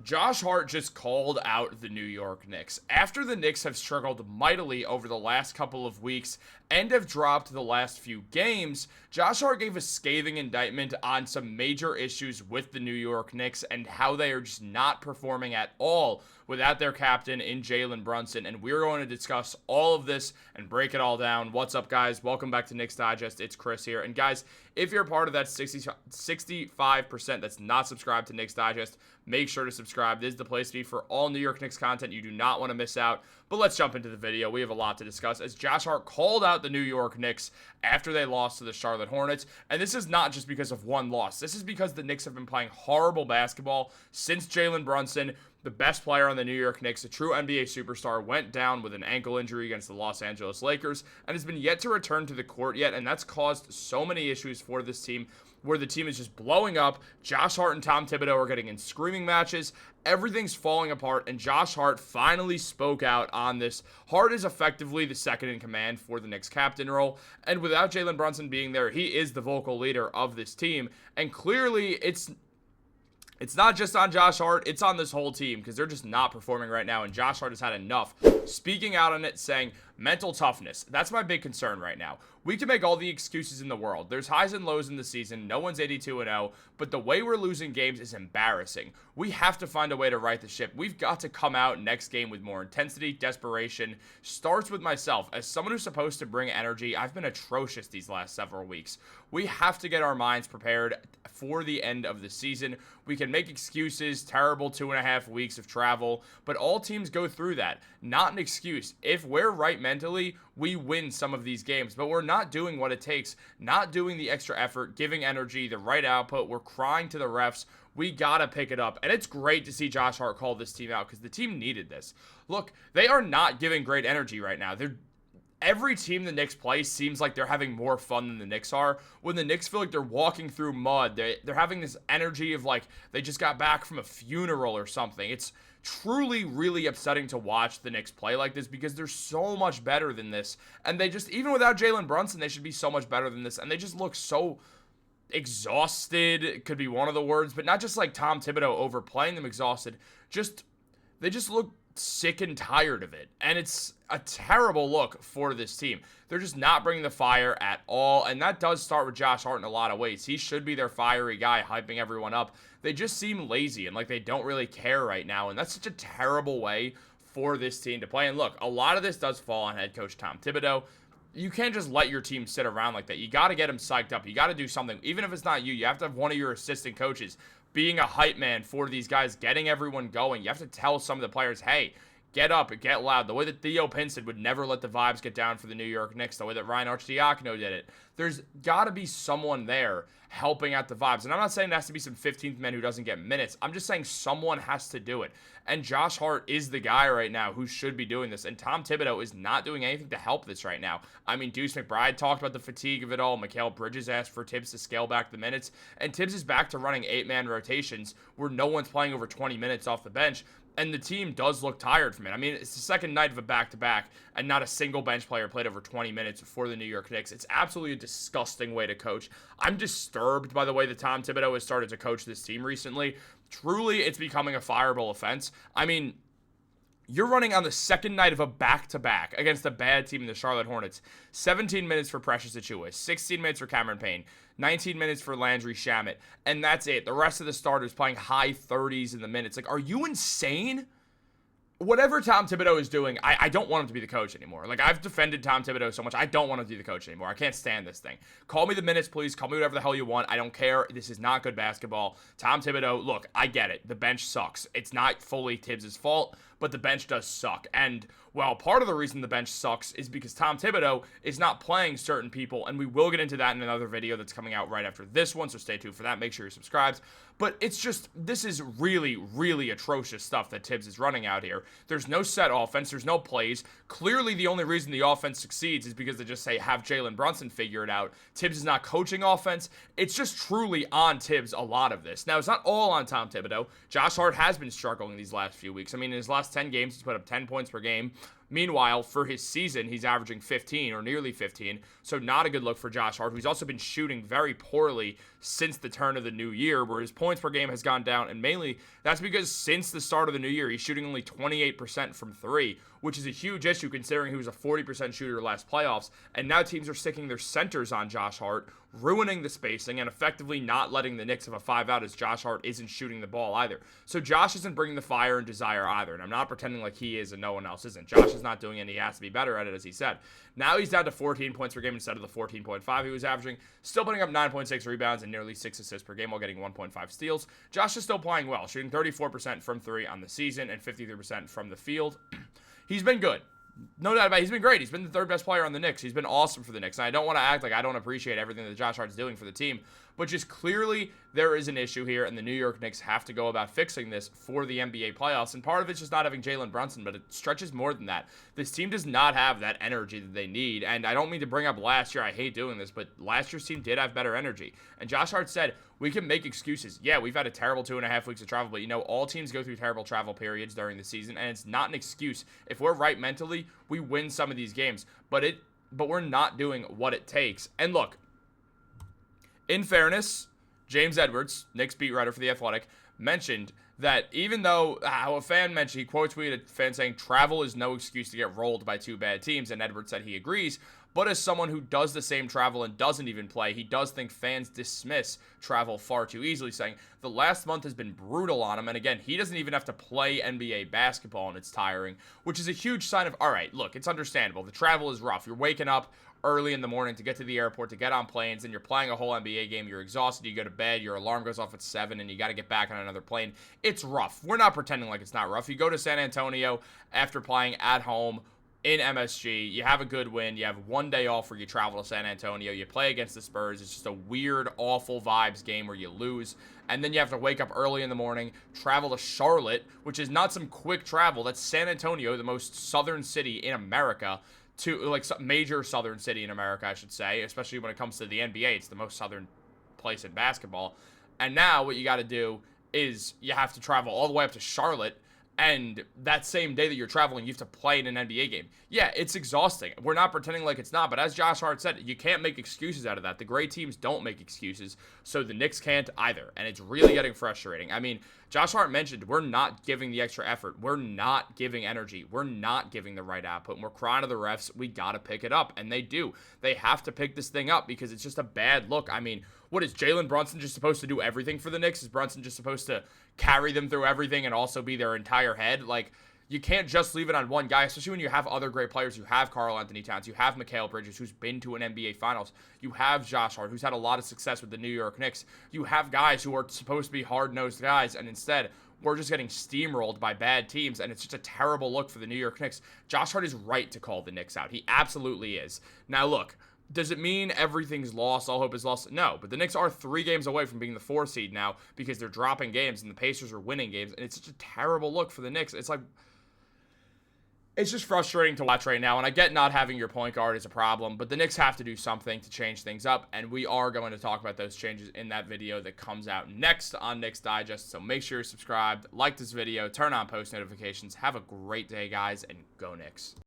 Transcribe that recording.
Josh Hart just called out the New York Knicks. After the Knicks have struggled mightily over the last couple of weeks and have dropped the last few games, Josh Hart gave a scathing indictment on some major issues with the New York Knicks and how they are just not performing at all without their captain in Jalen Brunson. And we're going to discuss all of this and break it all down. What's up, guys? Welcome back to Knicks Digest. It's Chris here. And guys, if you're part of that 65% that's not subscribed to Knicks Digest, make sure to subscribe. This is the place to be for all New York Knicks content. You do not want to miss out. But let's jump into the video. We have a lot to discuss as Josh Hart called out the New York Knicks after they lost to the Charlotte Hornets. And this is not just because of one loss. This is because the Knicks have been playing horrible basketball since Jalen Brunson, the best player on the New York Knicks, a true NBA superstar, went down with an ankle injury against the Los Angeles Lakers and has been yet to return to the court yet. And that's caused so many issues for this team, where the team is just blowing up. Josh Hart and Tom Thibodeau are getting in screaming matches. Everything's falling apart, and Josh Hart finally spoke out on this. Hart is effectively the second in command for the Knicks captain role, and without Jalen Brunson being there, he is the vocal leader of this team. And clearly, it's not just on Josh Hart, it's on this whole team because they're just not performing right now, and Josh Hart has had enough. Speaking out on it, saying mental toughness. That's my big concern right now. We can make all the excuses in the world. There's highs and lows in the season. No one's 82-0, but the way we're losing games is embarrassing. We have to find a way to right the ship. We've got to come out next game with more intensity, desperation. Starts with myself. As someone who's supposed to bring energy, I've been atrocious these last several weeks. We have to get our minds prepared for the end of the season. We can make excuses, terrible 2.5 weeks of travel, but all teams go through that. Not an excuse. If we're right mentally, we win some of these games, but we're not doing what it takes, not doing the extra effort, giving energy, the right output. We're crying to the refs. We gotta pick it up, and it's great to see Josh Hart call this team out because the team needed this. Look, they are not giving great energy right now. Every team the Knicks play seems like they're having more fun than the Knicks are. When the Knicks feel like they're walking through mud, they're having this energy of like they just got back from a funeral or something. It's truly, really upsetting to watch the Knicks play like this because they're so much better than this. And they just, even without Jalen Brunson, they should be so much better than this. And they just look so exhausted, could be one of the words, but not just like Tom Thibodeau overplaying them exhausted. They just look sick and tired of it, and it's a terrible look for this team. They're just not bringing the fire at all, and that does start with Josh Hart in a lot of ways. He should be their fiery guy, hyping everyone up. They just seem lazy and like they don't really care right now, and that's such a terrible way for this team to play. And look, a lot of this does fall on head coach Tom Thibodeau. You can't just let your team sit around like that. You got to get them psyched up. You got to do something. Even if it's not you, you have to have one of your assistant coaches being a hype man for these guys, getting everyone going. You have to tell some of the players, hey, get up and get loud. The way that Theo Pinson would never let the vibes get down for the New York Knicks, the way that Ryan Arcidiacono did it. There's got to be someone there helping out the vibes. And I'm not saying there has to be some 15th man who doesn't get minutes. I'm just saying someone has to do it. And Josh Hart is the guy right now who should be doing this. And Tom Thibodeau is not doing anything to help this right now. I mean, Deuce McBride talked about the fatigue of it all. Mikal Bridges asked for Tibbs to scale back the minutes. And Tibbs is back to running 8-man rotations where no one's playing over 20 minutes off the bench. And the team does look tired from it. I mean, it's the second night of a back-to-back, and not a single bench player played over 20 minutes for the New York Knicks. It's absolutely a disgusting way to coach. I'm disturbed by the way that Tom Thibodeau has started to coach this team recently. Truly, it's becoming a fireable offense. I mean, you're running on the second night of a back-to-back against a bad team in the Charlotte Hornets. 17 minutes for Precious Achiuwa, 16 minutes for Cameron Payne, 19 minutes for Landry Shamet, and that's it. The rest of the starters playing high 30s in the minutes. Like, are you insane? Whatever Tom Thibodeau is doing, I don't want him to be the coach anymore. Like, I've defended Tom Thibodeau so much. I don't want him to be the coach anymore. I can't stand this thing. Call me the minutes, please. Call me whatever the hell you want. I don't care. This is not good basketball. Tom Thibodeau, look, I get it. The bench sucks. It's not fully Tibbs' fault, but the bench does suck. And, well, part of the reason the bench sucks is because Tom Thibodeau is not playing certain people, and we will get into that in another video that's coming out right after this one, so stay tuned for that. Make sure you're subscribed. But it's just, this is really, really atrocious stuff that Tibbs is running out here. There's no set offense. There's no plays. Clearly, the only reason the offense succeeds is because they just say, have Jalen Brunson figure it out. Tibbs is not coaching offense. It's just truly on Tibbs, a lot of this. Now, it's not all on Tom Thibodeau. Josh Hart has been struggling these last few weeks. I mean, in his last 10 games, he's put up 10 points per game. Meanwhile, for his season, he's averaging 15 or nearly 15, so not a good look for Josh Hart, who's also been shooting very poorly since the turn of the new year, where his points per game has gone down, and mainly that's because since the start of the new year, he's shooting only 28% from three, which is a huge issue considering he was a 40% shooter last playoffs, and now teams are sticking their centers on Josh Hart, ruining the spacing and effectively not letting the Knicks have a 5-out as Josh Hart isn't shooting the ball either. So Josh isn't bringing the fire and desire either, and I'm not pretending like he is and no one else isn't. Josh is not doing it, and he has to be better at it, as he said. Now he's down to 14 points per game instead of the 14.5 he was averaging, still putting up 9.6 rebounds and nearly 6 assists per game while getting 1.5 steals. Josh is still playing well, shooting 34% from three on the season and 53% from the field. He's been good. No doubt about it. He's been great. He's been the third best player on the Knicks. He's been awesome for the Knicks. And I don't want to act like I don't appreciate everything that Josh Hart's doing for the team. But just clearly there is an issue here, and the New York Knicks have to go about fixing this for the NBA playoffs. And part of it's just not having Jalen Brunson, but it stretches more than that. This team does not have that energy that they need. And I don't mean to bring up last year. I hate doing this, but last year's team did have better energy. And Josh Hart said, we can make excuses. Yeah, we've had a terrible 2.5 weeks of travel, but all teams go through terrible travel periods during the season, and it's not an excuse. If we're right mentally, we win some of these games, but we're not doing what it takes. And look, in fairness, James Edwards, Knicks beat writer for The Athletic, mentioned that even though a fan mentioned, he quote tweeted a fan saying, travel is no excuse to get rolled by two bad teams, and Edwards said he agrees. But as someone who does the same travel and doesn't even play, he does think fans dismiss travel far too easily, saying the last month has been brutal on him. And again, he doesn't even have to play NBA basketball, and it's tiring, which is a huge sign of, all right, look, it's understandable. The travel is rough. You're waking up early in the morning to get to the airport, to get on planes, and you're playing a whole NBA game. You're exhausted. You go to bed. Your alarm goes off at 7, and you got to get back on another plane. It's rough. We're not pretending like it's not rough. You go to San Antonio after playing at home in MSG, you have a good win, you have one day off where you travel to San Antonio, you play against the Spurs, it's just a weird, awful vibes game where you lose, and then you have to wake up early in the morning, travel to Charlotte, which is not some quick travel, that's San Antonio, the most southern city in America, to, like, major southern city in America, I should say, especially when it comes to the NBA, it's the most southern place in basketball, and now what you got to do is you have to travel all the way up to Charlotte, and that same day that you're traveling, you have to play in an NBA game. Yeah, it's exhausting. We're not pretending like it's not, but as Josh Hart said, you can't make excuses out of that. The great teams don't make excuses, so the Knicks can't either, and it's really getting frustrating. I mean, Josh Hart mentioned we're not giving the extra effort. We're not giving energy. We're not giving the right output, and we're crying to the refs, we got to pick it up, and they do. They have to pick this thing up because it's just a bad look. I mean, what is Jalen Brunson just supposed to do everything for the Knicks? Is Brunson just supposed to carry them through everything and also be their entire head? Like, you can't just leave it on one guy, especially when you have other great players. You have Karl-Anthony Towns. You have Mikal Bridges, who's been to an NBA Finals. You have Josh Hart, who's had a lot of success with the New York Knicks. You have guys who are supposed to be hard-nosed guys, and instead, we're just getting steamrolled by bad teams, and it's just a terrible look for the New York Knicks. Josh Hart is right to call the Knicks out. He absolutely is. Now, look, does it mean everything's lost, all hope is lost? No, but the Knicks are 3 games away from being the 4 seed now because they're dropping games and the Pacers are winning games, and it's such a terrible look for the Knicks. It's like, it's just frustrating to watch right now, and I get not having your point guard is a problem, but the Knicks have to do something to change things up, and we are going to talk about those changes in that video that comes out next on Knicks Digest, so make sure you're subscribed, like this video, turn on post notifications. Have a great day, guys, and go Knicks.